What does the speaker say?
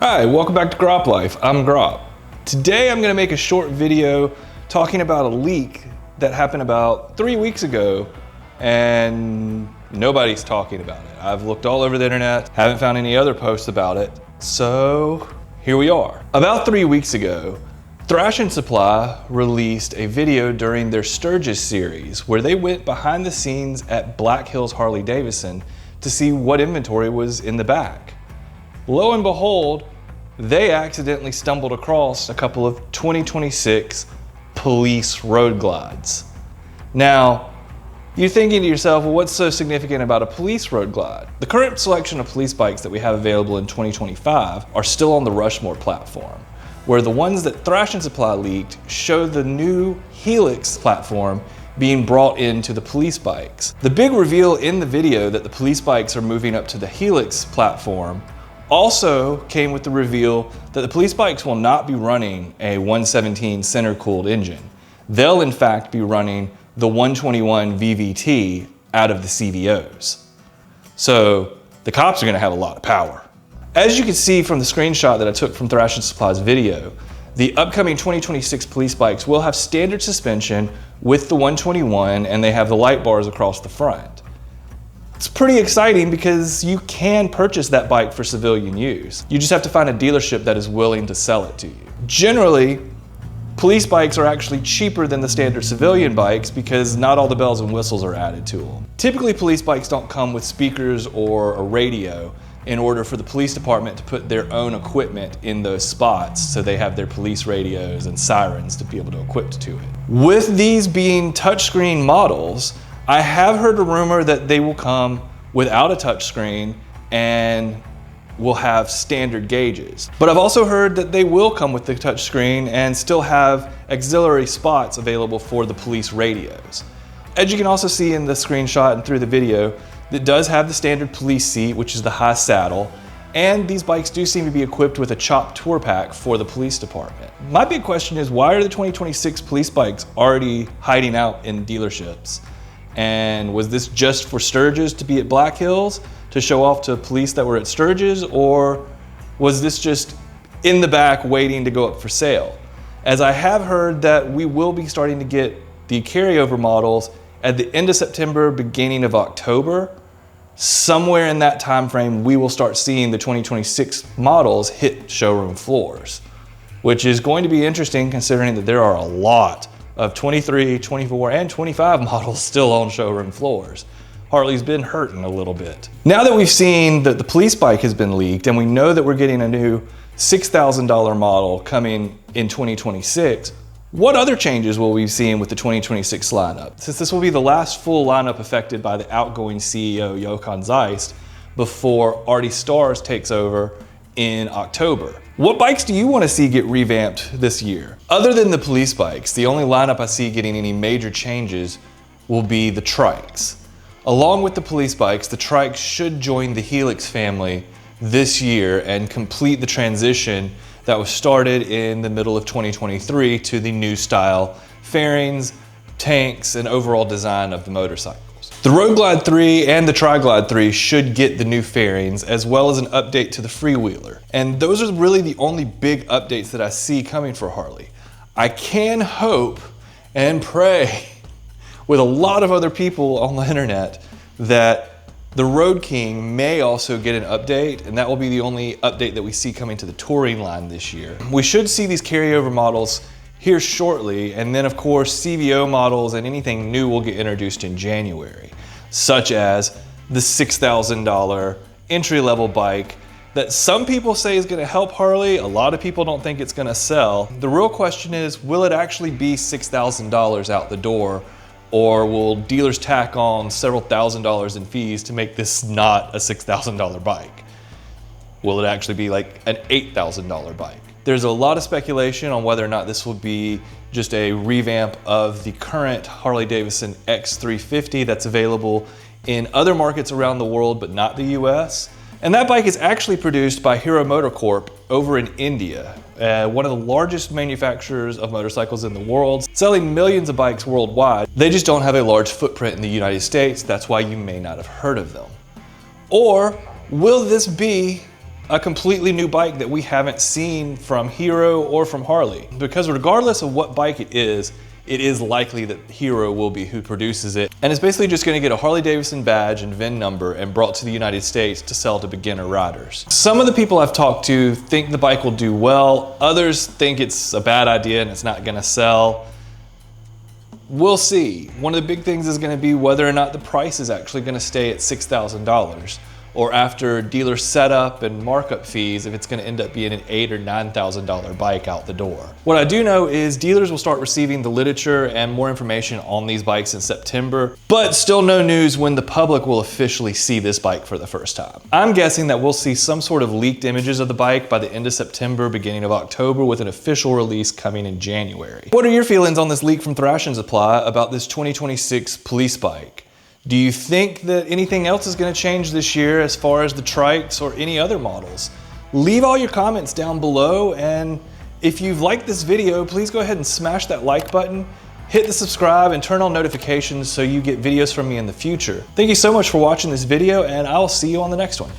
Hi, welcome back to Grop Life. I'm Grop. Today I'm going to make a short video talking about a leak that happened about 3 weeks ago and nobody's talking about it. I've looked all over the internet, haven't found any other posts about it, so here we are. About 3 weeks ago, Thrash & Supply released a video during their Sturgis series where they went behind the scenes at Black Hills Harley-Davidson to see what inventory was in the back. Lo and behold, they accidentally stumbled across a couple of 2026 police road glides. Now, you're thinking to yourself, well, what's so significant about a police road glide? The current selection of police bikes that we have available in 2025 are still on the Rushmore platform, where the ones that Thrash & Supply leaked show the new Helix platform being brought into the police bikes. The big reveal in the video that the police bikes are moving up to the Helix platform also came with the reveal that the police bikes will not be running a 117 center-cooled engine. They'll in fact be running the 121 VVT out of the CVOs. So the cops are gonna have a lot of power. As you can see from the screenshot that I took from Thrash & Supply's video, the upcoming 2026 police bikes will have standard suspension with the 121 and they have the light bars across the front. It's pretty exciting because you can purchase that bike for civilian use. You just have to find a dealership that is willing to sell it to you. Generally, police bikes are actually cheaper than the standard civilian bikes because not all the bells and whistles are added to them. Typically, police bikes don't come with speakers or a radio in order for the police department to put their own equipment in those spots so they have their police radios and sirens to be able to equip to it. With these being touchscreen models, I have heard a rumor that they will come without a touchscreen and will have standard gauges. But I've also heard that they will come with the touchscreen and still have auxiliary spots available for the police radios. As you can also see in the screenshot and through the video, it does have the standard police seat, which is the high saddle, and these bikes do seem to be equipped with a chopped tour pack for the police department. My big question is, why are the 2026 police bikes already hiding out in dealerships? And was this just for Sturgis to be at Black Hills to show off to police that were at Sturgis, or was this just in the back waiting to go up for sale? As I have heard that we will be starting to get the carryover models at the end of September, beginning of October. Somewhere in that time frame, we will start seeing the 2026 models hit showroom floors, which is going to be interesting considering that there are a lot of 23, 24, and 25 models still on showroom floors. Harley's been hurting a little bit. Now that we've seen that the police bike has been leaked and we know that we're getting a new $6,000 model coming in 2026, what other changes will we be seeing with the 2026 lineup? Since this will be the last full lineup affected by the outgoing CEO, Jochen Zeist, before Artie Starrs takes over in October. What bikes do you want to see get revamped this year? Other than the police bikes, the only lineup I see getting any major changes will be the trikes. Along with the police bikes, the trikes should join the Helix family this year and complete the transition that was started in the middle of 2023 to the new style fairings, tanks, and overall design of the motorcycle. The Road Glide 3 and the Tri-Glide 3 should get the new fairings as well as an update to the freewheeler. And those are really the only big updates that I see coming for Harley. I can hope and pray with a lot of other people on the internet that the Road King may also get an update, and that will be the only update that we see coming to the touring line this year. We should see these carryover models here shortly, and then of course CVO models and anything new will get introduced in January, such as the $6,000 entry-level bike that some people say is gonna help Harley. A lot of people don't think it's gonna sell. The real question is, will it actually be $6,000 out the door, or will dealers tack on several $1,000s in fees to make this not a $6,000 bike? Will it actually be like an $8,000 bike? There's a lot of speculation on whether or not this will be just a revamp of the current Harley-Davidson X350 that's available in other markets around the world, but not the US. And that bike is actually produced by Hero MotoCorp over in India, one of the largest manufacturers of motorcycles in the world, selling millions of bikes worldwide. They just don't have a large footprint in the United States. That's why you may not have heard of them. Or will this be a completely new bike that we haven't seen from Hero or from Harley. Because regardless of what bike it is likely that Hero will be who produces it. And it's basically just gonna get a Harley-Davidson badge and VIN number and brought to the United States to sell to beginner riders. Some of the people I've talked to think the bike will do well. Others think it's a bad idea and it's not gonna sell. We'll see. One of the big things is gonna be whether or not the price is actually gonna stay at $6,000. Or after dealer setup and markup fees, if it's gonna end up being an $8,000 or $9,000 bike out the door. What I do know is dealers will start receiving the literature and more information on these bikes in September, but still no news when the public will officially see this bike for the first time. I'm guessing that we'll see some sort of leaked images of the bike by the end of September, beginning of October, with an official release coming in January. What are your feelings on this leak from Thrash & Supply about this 2026 police bike? Do you think that anything else is going to change this year as far as the trikes or any other models? Leave all your comments down below, and if you've liked this video, please go ahead and smash that like button, hit the subscribe, and turn on notifications so you get videos from me in the future. Thank you so much for watching this video, and I'll see you on the next one.